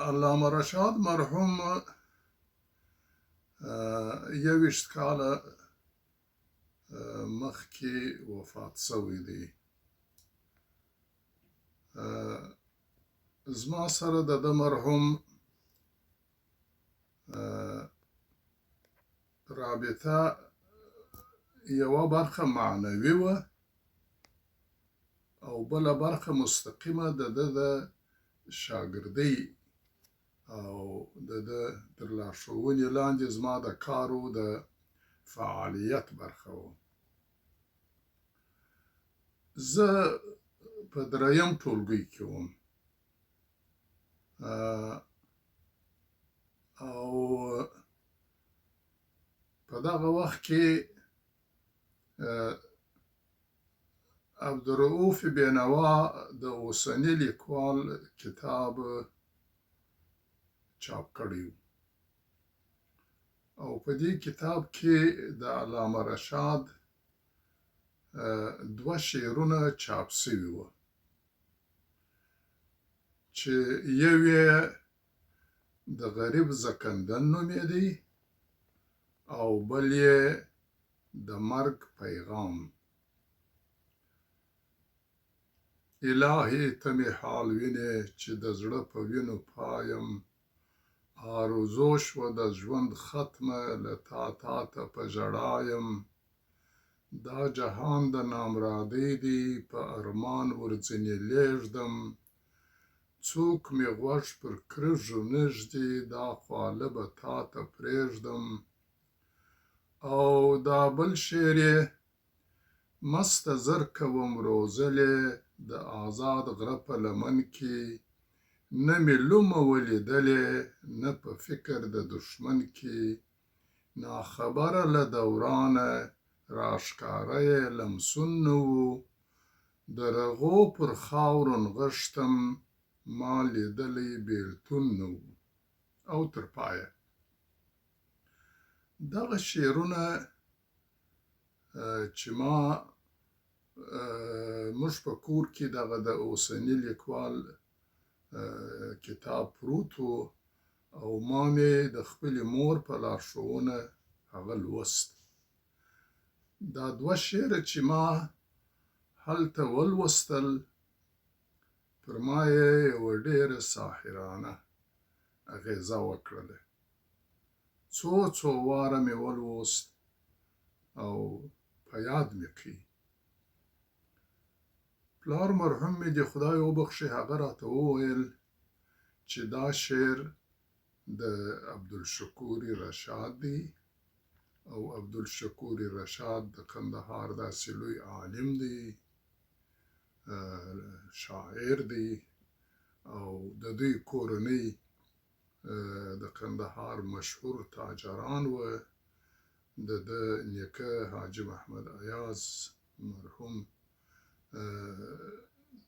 علامه رشاد مرحوم 21 کاله مخکې وفات شوی دی. زما سره د ده مرحوم رابطه یوه برخه معنوي وه او بله برخه مستقیمه د ده د شاګردۍ او د ده تر لارښوونې لاندې زما د کارو د فعالیت برخه وه. زه په 3م ټولګي کې وم او په دغه وخت کې عبدالرؤف بینوا د اوسني لیکوال کتاب چاپ کړی و او په دې کتاب کې د علامه رشاد 2 شعرونه چاپ شوي وو چې یو یې د غریب زکندن نومېدی او بل یې د مرګ پیغام. الهي ته مې حال وینې چې د زړه په وینو پایم، آرزو شوه د ژوند ختمه له تا ته په ژړا یم. دا جهان د نامرادۍ دی په ارمان ورځنې لېږدم، څوک مې غوږ پر کرږو نږدي دا خواله به تا ته پرېږدم. او دا بل شعر یې مسته زرکه وم روزلې د آزاد غره په لمن کې، نه مې لومه ولیدلې نه په فکر د دښمن کې، ناخبره له دورانه راښکاره یې لمسون نه وو، د رغو پر خاورو نغښتم ما لیدلی بیلتون نه وو. او تر پایه دغه شعرونه چې موږ په کور کې دغه د اوسني لیکوال کتاب پروت و او ما مې د خپلې مور په لارښوونه هغه لوست. دا 2 شعره چې ما هلته ولوستل پر ما یې یوه ډېره ساحرانه اغېزه وکړله. څو واره مې ولوست او په یاد مې کړي. پلار مرحوم مې دې خدای وبخښي هغه راته وویل چې دا شعر د عبدالشکور رشاد دی او عبدالشکور رشاد د کندهار داسې لوی عالم دی، شاعر دی او د دوی کورنۍ د کندهار مشهور تاجران وه. د ده نیکه حاجي محمد ایاز مرحوم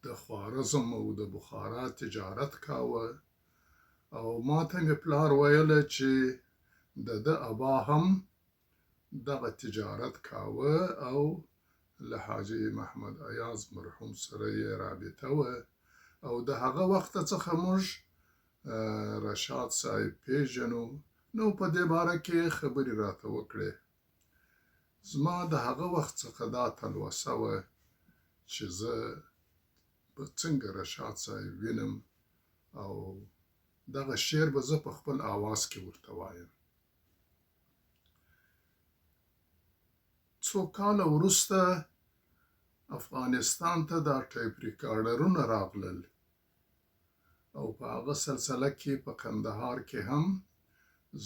د خوارزم او د بخارا تجارت کاوه او ما ته مې پلار ویله چې د ده ابا هم دغه تجارت کاوه او له حاجي محمد ایاز مرحوم سره یې رابطه وه او د هغه وخته څخه موږ رشاد صاحب پیژنو. نو په دې باره کې خبرې راته وکړې. زما د هغه وخت څخه دا تلوسه وه چې زه به څنګه رشاد صاحب وینم او دغه شعر به زه په خپل آواز کې ورته وایم. څو کاله وروسته افغانستان ته دا ټیپ ریکارډرونه راغلل او په هغه سلسله کې په کندهار کې هم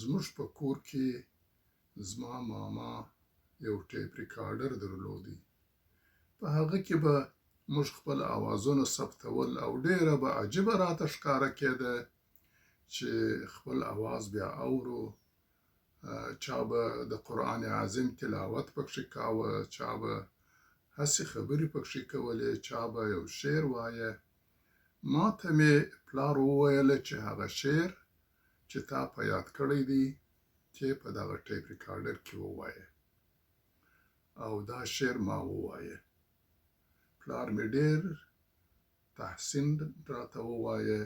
زموږ په کور کې زما ماما یو ټیپ ریکارډر درلودی. په هغه کې به موږ خپل آوازونه ثبتول او ډېره به عجیبه راته ښکاره کېده چې خپل آواز بیا اورو. چا به د قرآن عظیم تلاوت پکښې کاوه، چا به هسې خبرې پکښې کولې، چا به یو شعر وایه. ما ته مې پلار وویله چې هغه شعر چې تا په یاد کړی دی ته په دغه ټیپ ریکارډر کې ووایه او دا شعر ما ووایه. پلار مې ډېر تحسین راته ووایه،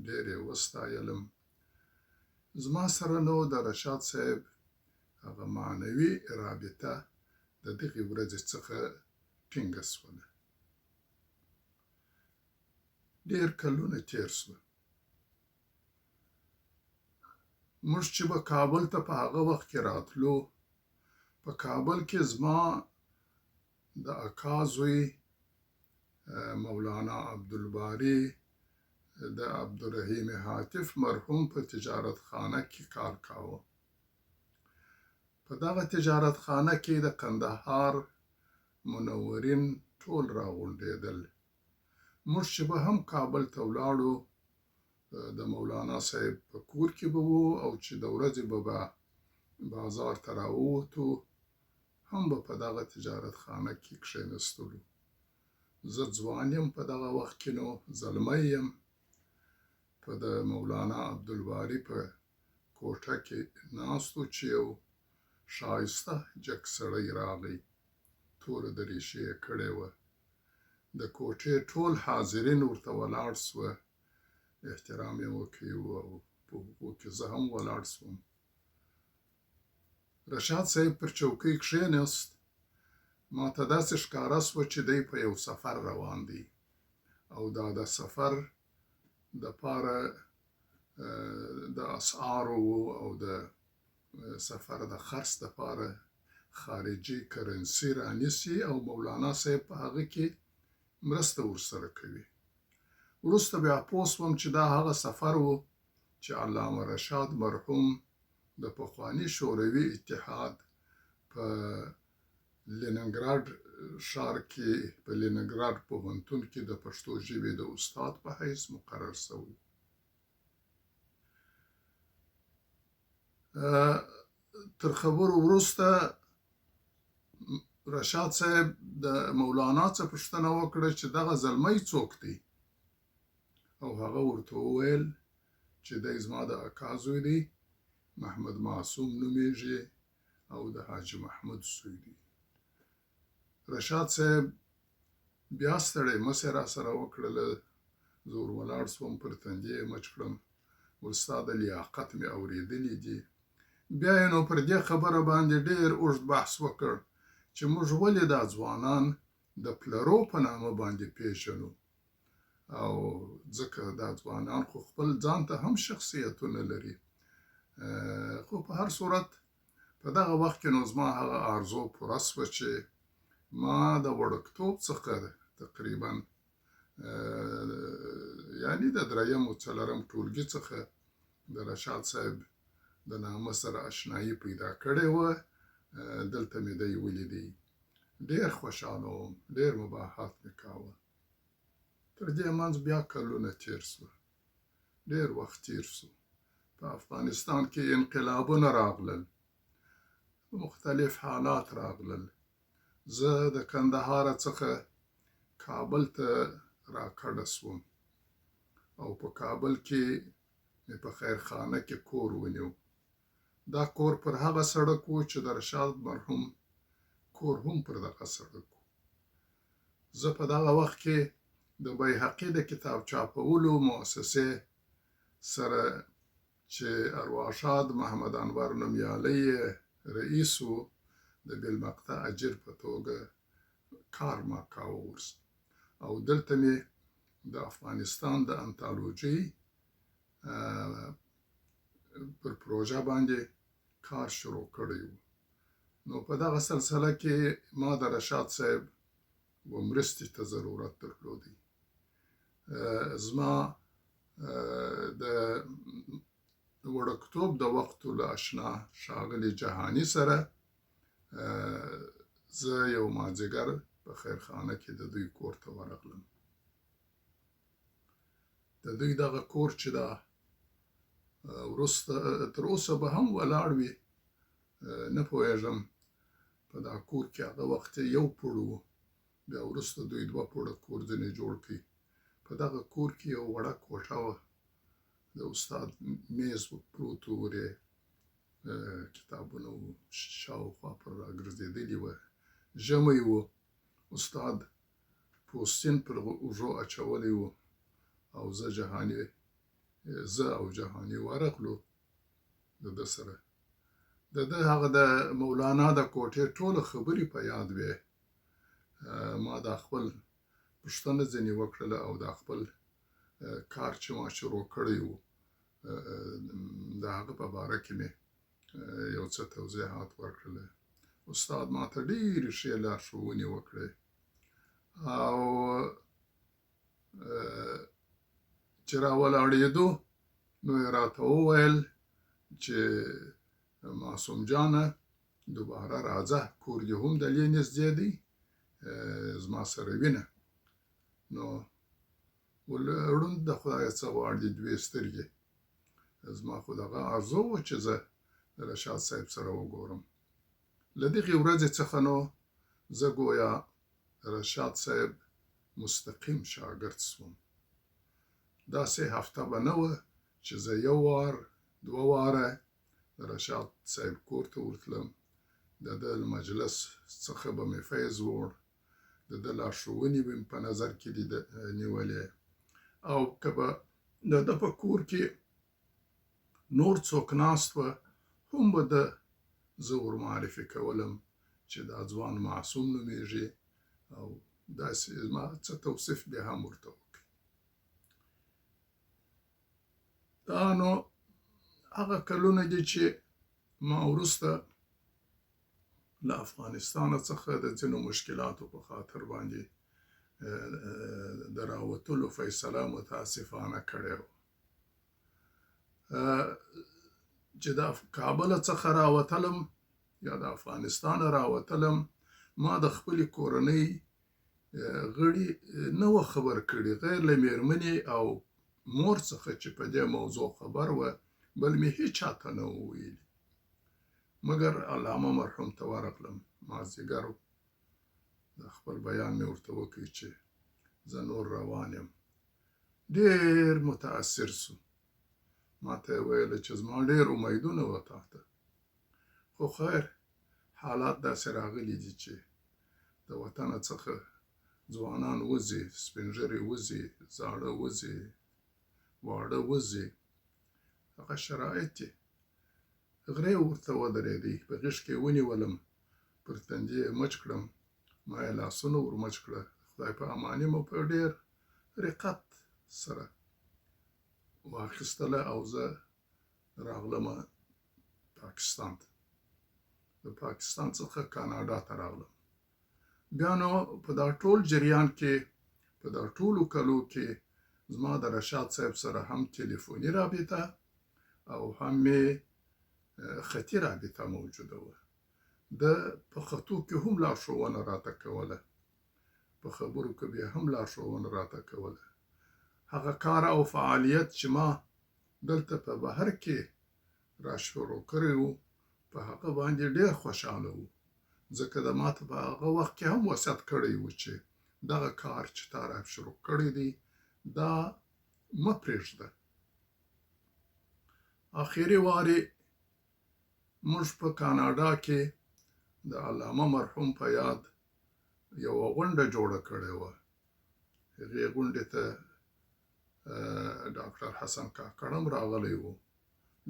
ډېر یې وستایلم. زما سره نو د رشاد صاحب هغه معنوي رابطه د دغې ورځې څخه ټینګه شوله. ډېر کلونه تېر شوه. موږ چې به کابل ته په هغه وخت کې راتلو، په کابل کې زما د اکا زوی مولانا عبدالباري د عبدالرحیم حاتف مرحوم په تجارت خانه کې کار کاوه. په دغه تجارت خانه کې د کندهار منورین ټول راغونډېدل. موږ چې به هم کابل ته ولاړو، د مولانا صاحب په کور کې به وو، او چې د ورځې به بازار ته راووتو هم به په دغه تجارت خانه کې کښېنستلو. زه ځوان یم په دغه وخت کې، نو زلمی یم. په د مولانا عبدالباري په کوټه کې ناست و چې یو ښایسته جګ سړی راغی. توره دریشي یې کړې وه. د کوټې ټول حاضرین ورته ولاړ سوه، احترام یې وکړی او په هغو کې زه هم ولاړ سوم. رشاد صاحب پر چوکۍ کښېنست. ما ته داسې ښکاره سوه چې دی په یو سفر روان دی، او دا د سفر دپاره د اسعارو او د سفر د خرڅ دپاره خارجي کرنسي رانیسي، او مولانا صاحب په هغه کې مرسته ورسره کوي. وروسته بیا پوه سوم چې دا هغه سفر و چې علامه رشاد مرحوم د پخواني شوروي اتحاد په لیننګراډ ښار کې په لیننګراډ پوهنتون کې د پښتو ژبې د استاد په حیث مقرر شوی. تر خبرو وروسته رشاد صاحب د مولانا څخه پوښتنه وکړه چې دغه زلمی څوک دی، او هغه ورته وویل چې دی زما د اکا زوی دی، محمد معصوم نومیږي، او د حاجي محمود زوی دی. رشاد صاحب بیا ستړی مسې راسره وکړله. زه ور ولاړ سوم، پر تندي یې مچ کړم، ول ستا د لیاقت مې اورېدلي دي. بیا یې نو پر دې خبره باندې ډېر اوږد بحث وکړ چې موږ ولې دا ځوانان د پلرو په نامه باندې پېژنو، او ځکه دا ځوانان خو خپل ځان ته هم شخصیتونه لري. خو په هر صورت په دغه وخت کې نو زما هغه آرزو پوره سوه چې ما د وړکتوب څخه تقریبا یعنې د دریم او څلرم ټولګي څخه د رشاد صاحب د نامه سره اشنایي پیدا کړې وه. دلته مې دی ولیدی. ډېر خوشحاله وم، ډېر مباحثات مې کاوه. تر دې منځ بیا کلونه تېر سوه، ډېر وخت تېر سو. په افغانستان کې انقلابونه راغلل، مختلف حالات راغلل. زه د کندهاره څخه کابل ته راکډه سوم، او په کابل کې مې په خیرخانه کې کور ونیو. دا کور پر هغه سړک و چې د رشاد مرحوم کور هم پر دغه سړک و. زه په دغه وخت کې د بیهقي د کتاب چاپولو مؤسسې سره چې ارواښاد محمد انور نومیالی رئیس و، د بالمقطع اجر په توګه کار ما کاوه ورسره، او دلته مې د افغانستان د انتالوجۍ پر پروژه باندې کار شروع کړی و. نو په دغه سلسله کې ما د رشاد صاحب و مرستې ته ضرورت درلودی. زما د وړکتوب د وختو له اشنا ښاغلي جهاني سره زه یو مازدیګر په خیرخانه کې د دوی کور ته ورغلم. د دوی دغه کور چې دا وروسته تر اوسه به هم ولاړ وي، نه پوهېږم، په دا کور کې هغه وخت یو پوړ و، بیا وروسته دوی 2 پوړه کور ځینې جوړ کړي. په دغه کور کې یو وړه کوټه وه، د استاد میز پروت و، ورې کتابونه و شاوخوا پر راګرځېدلي وه. ژمی و، استاد پوستین پر اوږو اچولی و، او زه جهاني زه او جهاني ورغلو د ده سره. د ده هغه د مولانا د کوټې ټوله خبرې په یاد وې. ما دا خپل پوښتنه ځینې وکړله او دا خپل کار چې ما شروع کړی و د هغه په باره کې مې یو څه توضیحات ورکړله. استاد ما ته ډېرې ښې لارښوونې وکړې او چې راولاړېدو نو یې راته وویل چې معصوم جانه دوباره راځه، کور دې هم د لې نږدې دی، زما سره وینه. نو ړوند د خدایه څه غواړي دوې سترګې. زما خو دغه آرزو وه چې زه د رشاد صاحب سره وګورم. له دغې ورځې څخه نو زه ګویا رشاد صاحب مستقیم شاګرد شوم. داسې هفته به نه وه چې زه یو وار دوه واره د رشاد صاحب کور ته ورتلم. د ده له مجلس څخه به مې فیض وړ، د ده لارښوونې به مې په نظر کې نیولې، او که به د ده په کور کې نور څوک ناست وه هم به ده زه ور معرفي کولم چې دا ځوان معصوم نومیږي او داسې زما څه توصیف بیا هم ورته وکړي. دا نو هغه کلونه دي چې ما وروسته له افغانستانه څخه د ځینو مشکلاتو په خاطر باندې د راوتلو فیصله متاسفانه کړې وه. چې د کابله څخه راوتلم یا د افغانستانه راوتلم، ما د خپلې کورنۍ غړي نه وه خبر کړي، غیر له مېرمنې او مور څخه چې په دې موضوع خبر وه، بل مې هیچا ته نه وه ویلي. مګر علامه مرحوم ته ورغلم، مازدیګر د خپل بیان مې ورته وکړ چې زه نور روان یم. ډېر متاثر سو. ما ته یې ویله چې زما ډېر امیدونه وه تا ته، خو خیر حالات داسې راغلي دي چې د وطنه څخه ځوانان وځي، سپین ږیري وځي، زاړه وځي، واړه وځي. هغه شرایط دي. غرې ورته ودرېدی، په غېږ کې یې ونیولم، پر تندي یې مچ کړم، ما یې لاسونه ور مچ کړه. خدای په اماني مو په ډېر رقت سره واخیستله او زه راغلمه پاکستان ته. د پاکستان څخه کاناډا ته راغلم. بیا نو په دا ټول جریان کې، په دا ټولو کلو کې زما د رشاد صاحب سره هم تلیفوني رابطه او هم مې خطي رابطه موجوده وه. د په خطو کې هم لارښوونه راته کوله، په خبرو کې بیا هم لارښوونه راته کوله. هغه کار او فعالیت چې ما دلته په بهر کې را شروع کړی و، په هغه باندې ډېر خوشحاله و، ځکه د ما ته په هغه وخت کې هم وصیت کړی و چې دغه کار چې تا را شروع کړی دی دا مه پرېږده. آخري وارې موږ په کاناډا کې د علامه مرحوم په یاد یوه غونډه جوړه کړې وه. هغې غونډې ته ډاکټر حسن کاکړ هم راغلی و.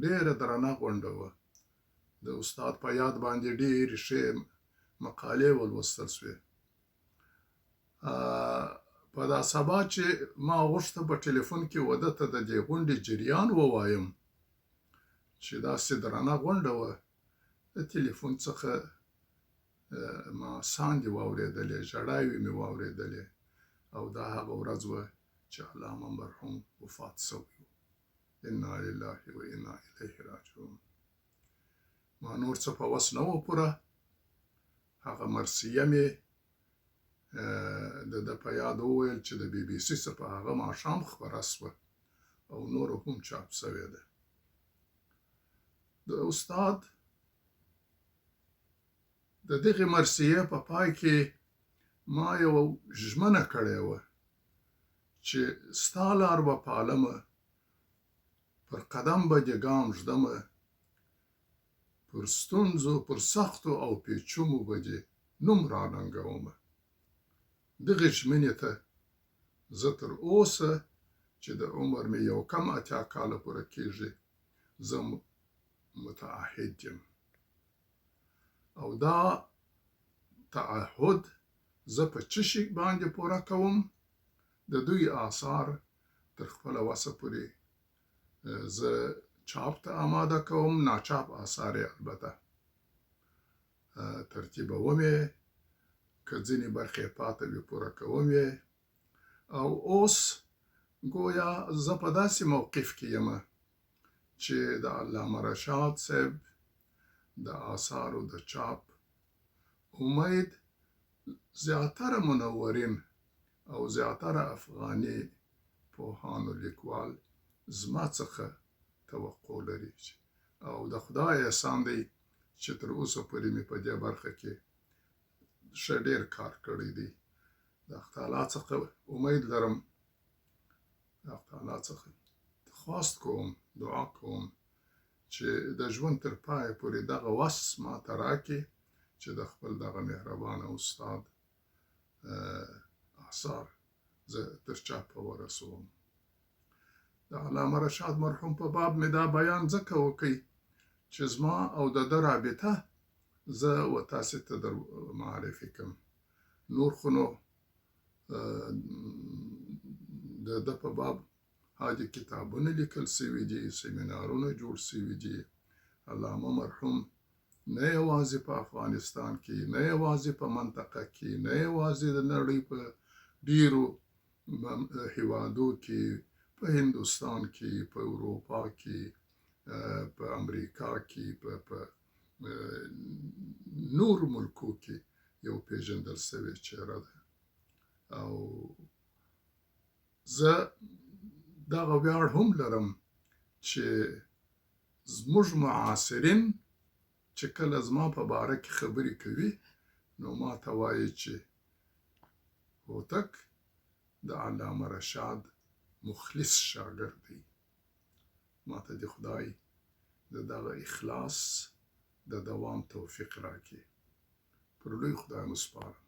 ډېره درنه غونډه وه. د استاد په یاد باندې ډېرې ښې مقالې ولوستل سوې. په دا سبا چې ما غوښته په ټلیفون کې وده ته د دې غونډې جریان ووایم چې داسې درنه غونډه وه، د ټلیفون څخه ما ساندې واورېدلې، ژړاوې مې واورېدلې، او دا هغه ورځ وه چې علامه مرحوم وفات سوی و. انا لله و انا الیه راجعون. ما نور څه په وس نه وه پوره. هغه مرثیه مې د ده په یاد وویل چې د بي بي سي څخه په هغه ماښام خپره سوه او نوره هم چاپ سوې ده. د استاد د دغې مرثیې په پای کې ما یو ژمنه کړې وه چې ستا لار به پالمه، پر قدم به دې ګام ږدمه، پر ستونزو، پر سختو او پیچومو به دې نوم راننګومه. دغې ژمنې ته زه تر اوسه چې د عمر مې یو کم 80 کاله پوره کېږي زه متعهد یم او دا تعهد زه په څه شي باندې پوره کوم د دوی آثار تر خپله وسه پورې زه چاپ ته آماده کوم ناچاپ آثار یې البته ترتیبوم یې که ځینې برخې یې پاته وي پوره کوم یې او اوس گویا زه په داسې موقف کې یم چې د علامه رشاد صاحب د آثارو د چاپ امید زیاتره منورین او زیاتره افغاني پوهانو لیکوال زما څخه توقع لري او د خدای احسان دی چې تر اوسه پورې مې په دې برخه کې ښه ډېر کار کړی دی د تعالی څخه امید لرم د تعالی څخه خواست کوم دعا کوم چې د ژوند تر پایه پورې دغه وس ماته راکړي چې د خپل دغه مهربانه استاد آثار زه تر چاپه ورسوم د علامه رشاد مرحوم په باب مې دا بیان ځکه وکړي چې زما او د ده رابطه زه و تاسې ته در معرفي کړم نور خو نو د ده په باب حاجي کتابونه لیکل سوي دي سیمینارونه جوړ سوي دي علامه مرحوم نه یوازې په افغانستان کې نه یوازې په منطقه کې نه یوازې د نړۍ په ډیرو هیوادو کې په هندوستان کې په اروپا کې په امریکا کې په نور ملکو کې یو پیژندل سوی چهره ده او زه دغه ویاړ هم لرم چې زموږ معاصرین چې کله زما په باره کې خبرې کوي نو ما ته وایي چې هوتک د علامه رشاد مخلص شاګرد دی ما ته د خدای د دغه اخلاص د دوام توفیق راکړي پر لوی خدای مو سپارم